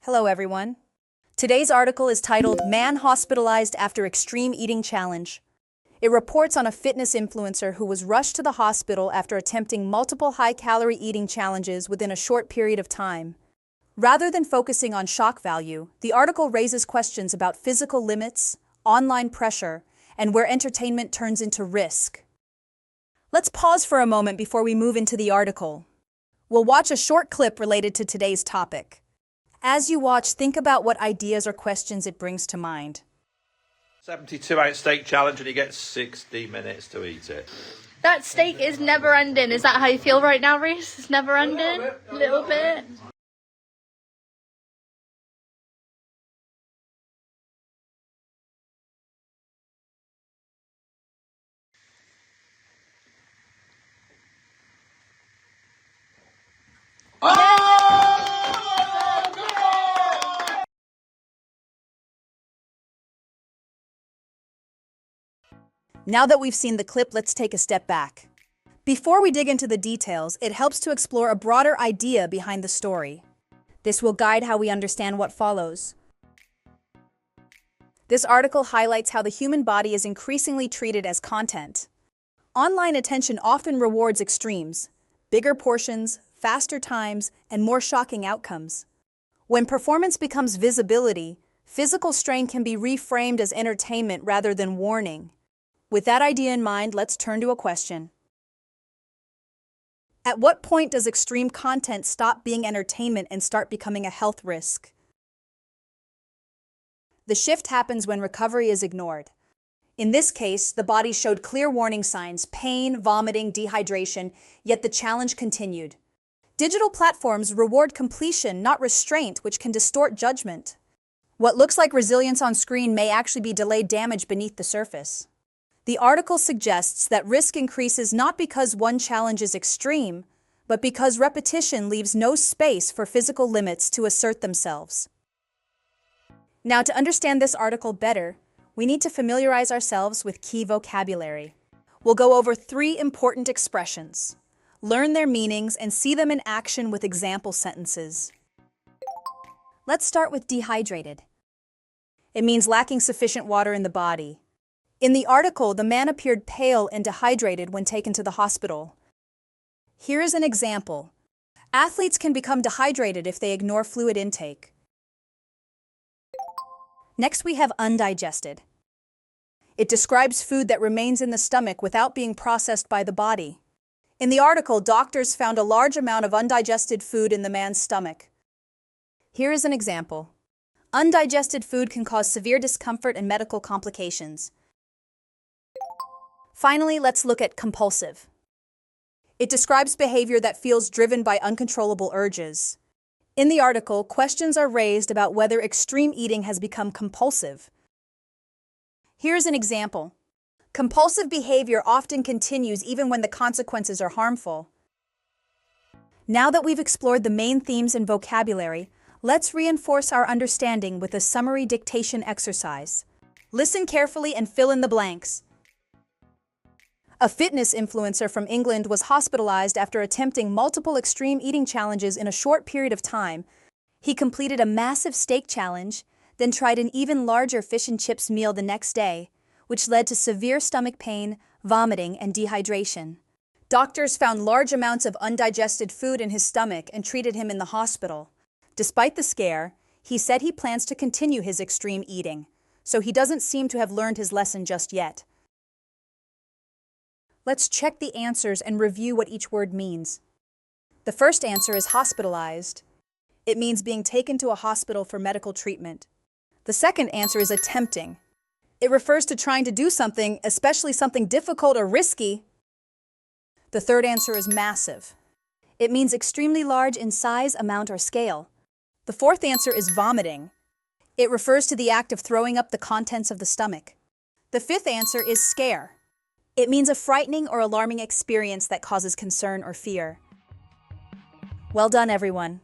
Hello, everyone. Today's article is titled Man Hospitalized After Extreme Eating Challenge. It reports on a fitness influencer who was rushed to the hospital after attempting multiple high-calorie eating challenges within a short period of time. Rather than focusing on shock value, the article raises questions about physical limits, online pressure, and where entertainment turns into risk. Let's pause for a moment before we move into the article. We'll watch a short clip related to today's topic. As you watch, think about what ideas or questions it brings to mind. 72-ounce steak challenge and he gets 60 minutes to eat it. That steak is never ending. Is that how you feel right now, Reese? It's never ending? A little bit. Now that we've seen the clip, let's take a step back. Before we dig into the details, it helps to explore a broader idea behind the story. This will guide how we understand what follows. This article highlights how the human body is increasingly treated as content. Online attention often rewards extremes, bigger portions, faster times, and more shocking outcomes. When performance becomes visibility, physical strain can be reframed as entertainment rather than warning. With that idea in mind, let's turn to a question. At what point does extreme content stop being entertainment and start becoming a health risk? The shift happens when recovery is ignored. In this case, the body showed clear warning signs: pain, vomiting, dehydration, yet the challenge continued. Digital platforms reward completion, not restraint, which can distort judgment. What looks like resilience on screen may actually be delayed damage beneath the surface. The article suggests that risk increases not because one challenge is extreme, but because repetition leaves no space for physical limits to assert themselves. Now, to understand this article better, we need to familiarize ourselves with key vocabulary. We'll go over 3 important expressions, learn their meanings, and see them in action with example sentences. Let's start with dehydrated. It means lacking sufficient water in the body. In the article, the man appeared pale and dehydrated when taken to the hospital. Here is an example. Athletes can become dehydrated if they ignore fluid intake. Next, we have undigested. It describes food that remains in the stomach without being processed by the body. In the article, doctors found a large amount of undigested food in the man's stomach. Here is an example. Undigested food can cause severe discomfort and medical complications. Finally, let's look at compulsive. It describes behavior that feels driven by uncontrollable urges. In the article, questions are raised about whether extreme eating has become compulsive. Here's an example. Compulsive behavior often continues even when the consequences are harmful. Now that we've explored the main themes and vocabulary, let's reinforce our understanding with a summary dictation exercise. Listen carefully and fill in the blanks. A fitness influencer from England was hospitalized after attempting multiple extreme eating challenges in a short period of time. He completed a massive steak challenge, then tried an even larger fish and chips meal the next day, which led to severe stomach pain, vomiting, and dehydration. Doctors found large amounts of undigested food in his stomach and treated him in the hospital. Despite the scare, he said he plans to continue his extreme eating, so he doesn't seem to have learned his lesson just yet. Let's check the answers and review what each word means. The first answer is hospitalized. It means being taken to a hospital for medical treatment. The second answer is attempting. It refers to trying to do something, especially something difficult or risky. The third answer is massive. It means extremely large in size, amount, or scale. The fourth answer is vomiting. It refers to the act of throwing up the contents of the stomach. The fifth answer is scare. It means a frightening or alarming experience that causes concern or fear. Well done, everyone.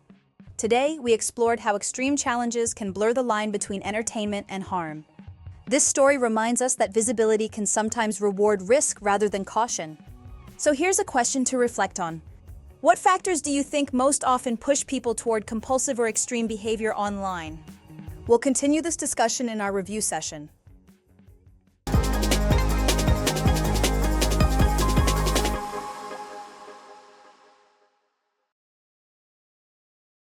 Today, we explored how extreme challenges can blur the line between entertainment and harm. This story reminds us that visibility can sometimes reward risk rather than caution. So here's a question to reflect on. What factors do you think most often push people toward compulsive or extreme behavior online? We'll continue this discussion in our review session.